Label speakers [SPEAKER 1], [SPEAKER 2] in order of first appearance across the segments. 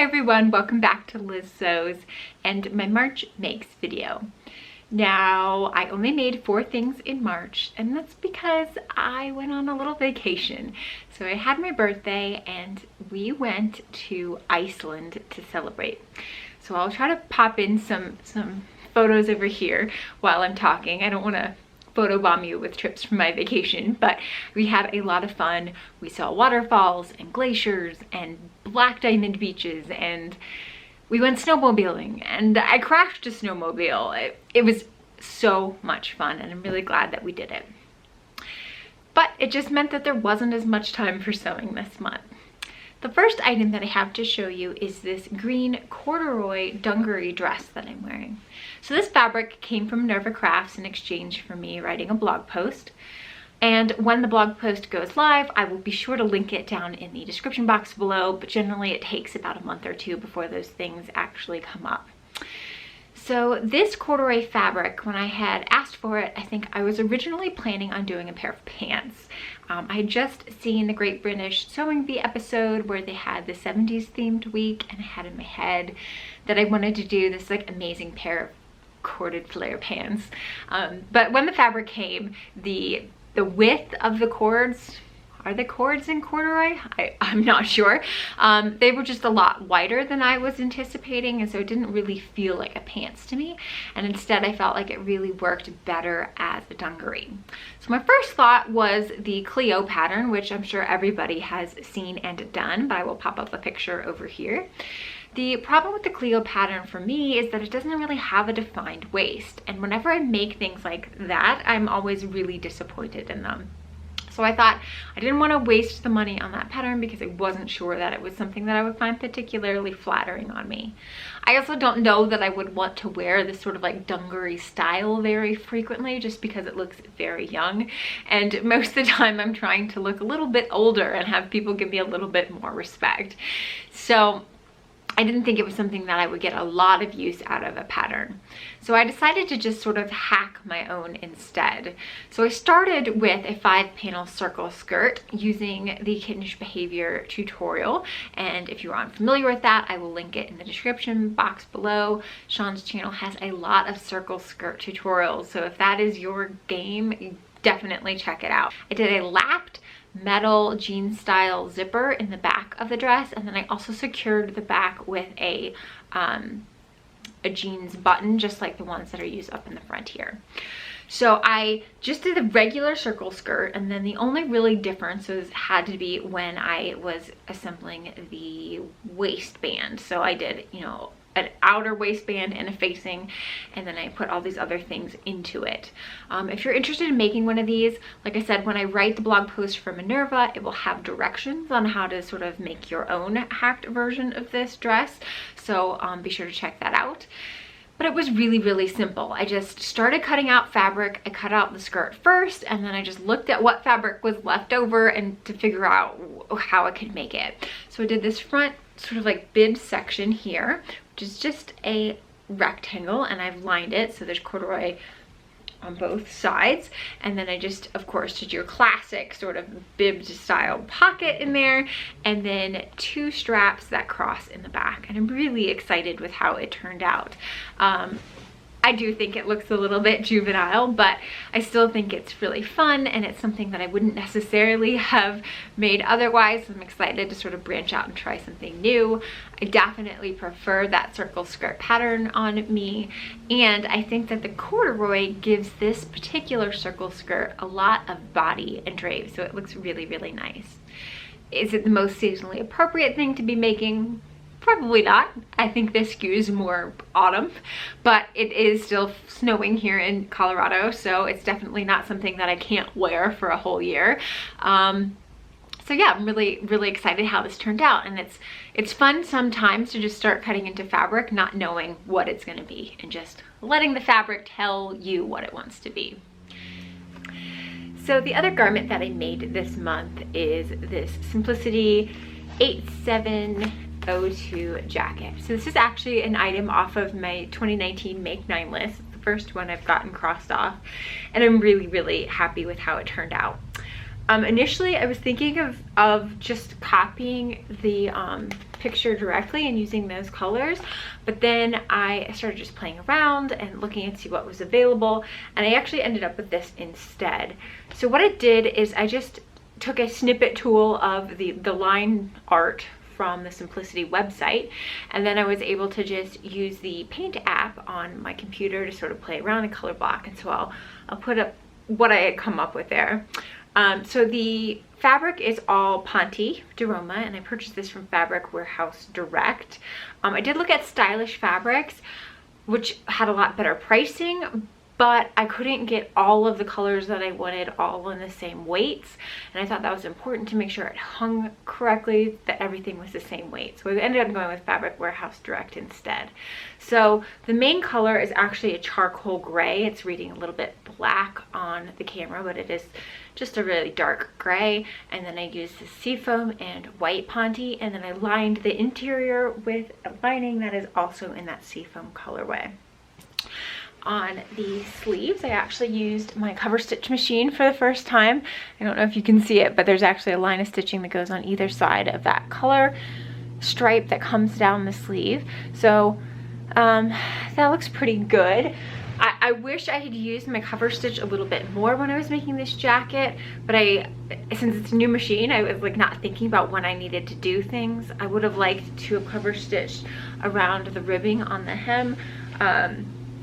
[SPEAKER 1] everyone, welcome back to Liz Sews and my March Makes video. Now, I only made 4 things in March, and that's because I went on a little vacation. So I had my birthday and we went to Iceland to celebrate. So I'll try to pop in some photos over here while I'm talking. I don't want to photobomb you with trips from my vacation, but we had a lot of fun. We saw waterfalls and glaciers and black diamond beaches, and we went snowmobiling, and I crashed a snowmobile. It was so much fun, and I'm really glad that we did it. But it just meant that there wasn't as much time for sewing this month. The first item that I have to show you is this green corduroy Dungaree dress that I'm wearing. So this fabric came from Minerva Crafts in exchange for me writing a blog post. And when the blog post goes live, I will be sure to link it down in the description box below, but generally it takes about a month or 2 before those things actually come up. So this corduroy fabric, when I had asked for it, I think I was originally planning on doing a pair of pants. I had just seen the Great British Sewing Bee episode where they had the 70s themed week, and I had in my head that I wanted to do this like amazing pair of corded flare pants. But when the fabric came, the width of the cords, are the cords in corduroy? I'm not sure. They were just a lot wider than I was anticipating, and so it didn't really feel like a pants to me. And instead I felt like it really worked better as a dungaree. So my first thought was the Cleo pattern, which I'm sure everybody has seen and done, but I will pop up a picture over here. The problem with the Cleo pattern for me is that it doesn't really have a defined waist. And whenever I make things like that, I'm always really disappointed in them. So I thought I didn't want to waste the money on that pattern because I wasn't sure that it was something that I would find particularly flattering on me. I also don't know that I would want to wear this sort of like dungaree style very frequently, just because it looks very young. And most of the time I'm trying to look a little bit older and have people give me a little bit more respect. So I didn't think it was something that I would get a lot of use out of a pattern. So I decided to just sort of hack my own instead. So I started with a 5-panel circle skirt using the Kittenish Behavior tutorial. And if you're unfamiliar with that, I will link it in the description box below. Sean's channel has a lot of circle skirt tutorials. So if that is your game, definitely check it out. I did a lapped metal jean style zipper in the back of the dress, and then I also secured the back with a jeans button, just like the ones that are used up in the front here. So I just did a regular circle skirt, and then the only really difference had to be when I was assembling the waistband. So I did, you know, an outer waistband and a facing, and then I put all these other things into it. If you're interested in making one of these, like I said, when I write the blog post for Minerva, it will have directions on how to sort of make your own hacked version of this dress. So be sure to check that out. But it was really, really simple. I just started cutting out fabric. I cut out the skirt first, and then I just looked at what fabric was left over and to figure out how I could make it. So I did this front sort of like bib section here, which is just a rectangle, and I've lined it so there's corduroy on both sides. And then I just, of course, did your classic sort of bib style pocket in there, and then 2 straps that cross in the back. And I'm really excited with how it turned out. I do think it looks a little bit juvenile, but I still think it's really fun, and it's something that I wouldn't necessarily have made otherwise. I'm excited to sort of branch out and try something new. I definitely prefer that circle skirt pattern on me, and I think that the corduroy gives this particular circle skirt a lot of body and drape, so it looks really, really nice. Is it the most seasonally appropriate thing to be making? Probably not. I think this skews more autumn, but it is still snowing here in Colorado, so it's definitely not something that I can't wear for a whole year. So yeah, I'm really, really excited how this turned out, and it's fun sometimes to just start cutting into fabric, not knowing what it's going to be, and just letting the fabric tell you what it wants to be. So the other garment that I made this month is this Simplicity 8702 jacket. So this is actually an item off of my 2019 Make 9 list. It's the first one I've gotten crossed off, and I'm really, really happy with how it turned out. Initially I was thinking of just copying the picture directly and using those colors, but then I started just playing around and looking and see what was available, and I actually ended up with this instead. So what I did is I just took a snippet tool of the line art from the Simplicity website, and then I was able to just use the Paint app on my computer to sort of play around and color block. And so I'll put up what I had come up with there. So the fabric is all Ponte di Roma, and I purchased this from Fabric Warehouse Direct. I did look at Stylish Fabrics, which had a lot better pricing, but I couldn't get all of the colors that I wanted all in the same weights, and I thought that was important to make sure it hung correctly, that everything was the same weight. So I ended up going with Fabric Warehouse Direct instead. So the main color is actually a charcoal gray. It's reading a little bit black on the camera, but it is just a really dark gray. And then I used the seafoam and white Ponte, and then I lined the interior with a lining that is also in that seafoam colorway. On the sleeves, I actually used my cover stitch machine for the first time. I don't know if you can see it, but there's actually a line of stitching that goes on either side of that color stripe that comes down the sleeve. So that looks pretty good. I wish I had used my cover stitch a little bit more when I was making this jacket, but since it's a new machine, I was like not thinking about when I needed to do things. I would have liked to have cover stitched around the ribbing on the hem,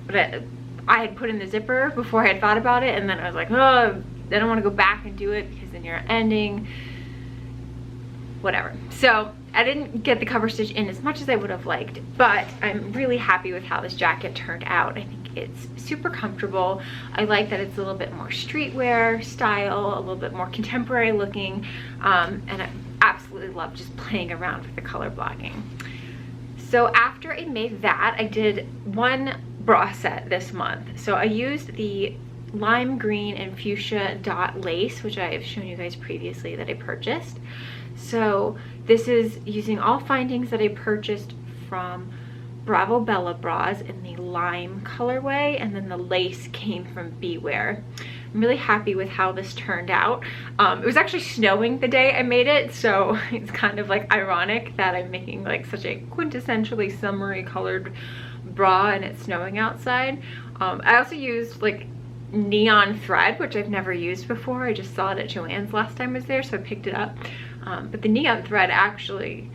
[SPEAKER 1] but I had put in the zipper before I had thought about it, and then I was like, oh, I don't want to go back and do it because then you're ending whatever. So I didn't get the cover stitch in as much as I would have liked, but I'm really happy with how this jacket turned out. I think it's super comfortable. I like that it's a little bit more streetwear style, a little bit more contemporary looking, and I absolutely love just playing around with the color blocking. So after I made that, I did one bra set this month. So I used the lime green and fuchsia dot lace, which I have shown you guys previously that I purchased. So this is using all findings that I purchased from Bravo Bella bras in the lime colorway, and then the lace came from Beware. I'm really happy with how this turned out. It was actually snowing the day I made it, so it's kind of like ironic that I'm making like such a quintessentially summery colored bra and it's snowing outside. I also used like neon thread, which I've never used before. I just saw it at Joann's last time I was there, so I picked it up. But the neon thread actually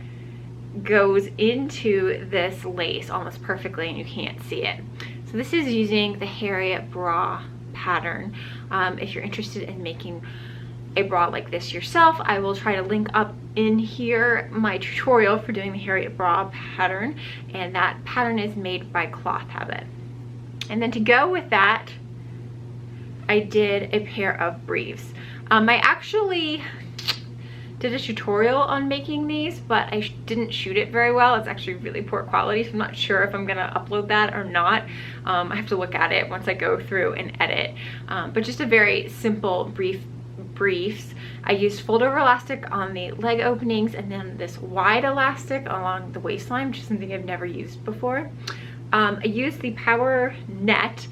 [SPEAKER 1] goes into this lace almost perfectly and you can't see it. So this is using the Harriet bra pattern. If you're interested in making a bra like this yourself, I will try to link up in here my tutorial for doing the Harriet bra pattern, and that pattern is made by Cloth Habit. And then to go with that, I did a pair of briefs. I actually did a tutorial on making these, but I didn't shoot it very well. It's actually really poor quality, so I'm not sure if I'm gonna upload that or not. I have to look at it once I go through and edit. But just a very simple briefs. I used fold over elastic on the leg openings and then this wide elastic along the waistline, which is something I've never used before. I used the power net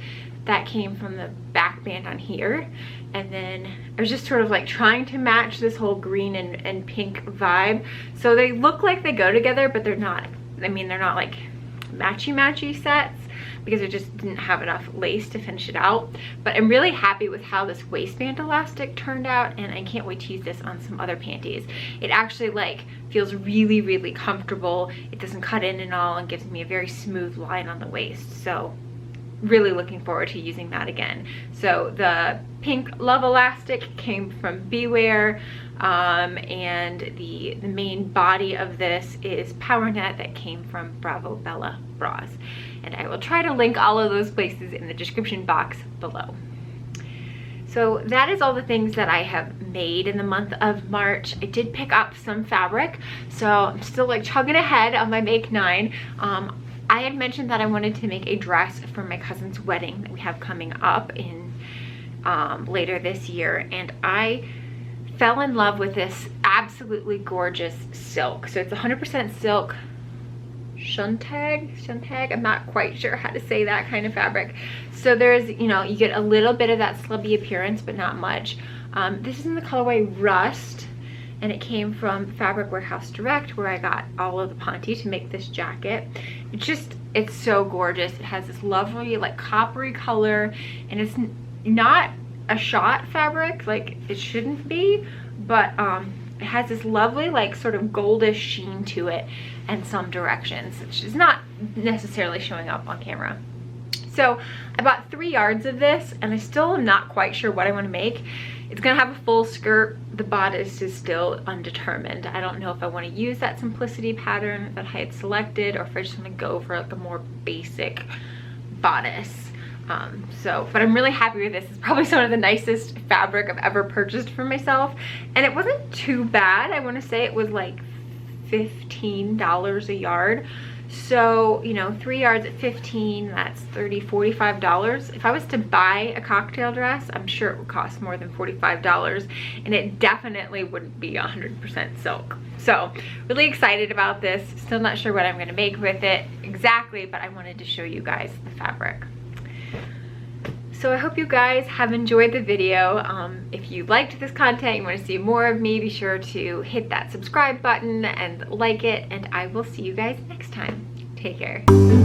[SPEAKER 1] that came from the back band on here, and then I was just sort of like trying to match this whole green and pink vibe. So they look like they go together, but they're not. I mean, they're not like matchy sets because I just didn't have enough lace to finish it out. But I'm really happy with how this waistband elastic turned out, and I can't wait to use this on some other panties. It actually like feels really comfortable. It doesn't cut in and all and gives me a very smooth line on the waist. So really looking forward to using that again. So the pink love elastic came from Beware, and the main body of this is Power Net that came from Bravo Bella bras. And I will try to link all of those places in the description box below. So that is all the things that I have made in the month of March. I did pick up some fabric, so I'm still like chugging ahead on my Make 9. I had mentioned that I wanted to make a dress for my cousin's wedding that we have coming up in later this year, and I fell in love with this absolutely gorgeous silk. So it's 100% silk shuntag. I'm not quite sure how to say that kind of fabric. So there's, you know, you get a little bit of that slubby appearance, but not much. This is in the colorway Rust, and it came from Fabric Warehouse Direct, where I got all of the ponte to make this jacket. It's so gorgeous. It has this lovely like coppery color, and it's not a shot fabric like it shouldn't be, but it has this lovely like sort of goldish sheen to it in some directions, which is not necessarily showing up on camera. So I bought 3 yards of this, and I still am not quite sure what I want to make. It's gonna have a full skirt. The bodice is still undetermined. I don't know if I want to use that simplicity pattern that I had selected, or if I just want to go for like a more basic bodice. But I'm really happy with this. It's probably some of the nicest fabric I've ever purchased for myself, and it wasn't too bad. I want to say it was like $15 a yard. So, you know, 3 yards at 15, that's $30, $45. If I was to buy a cocktail dress, I'm sure it would cost more than $45, and it definitely wouldn't be 100% silk. So, really excited about this. Still not sure what I'm gonna make with it exactly, but I wanted to show you guys the fabric. So I hope you guys have enjoyed the video. If you liked this content, you want to see more of me, be sure to hit that subscribe button and like it, and I will see you guys next time. Take care.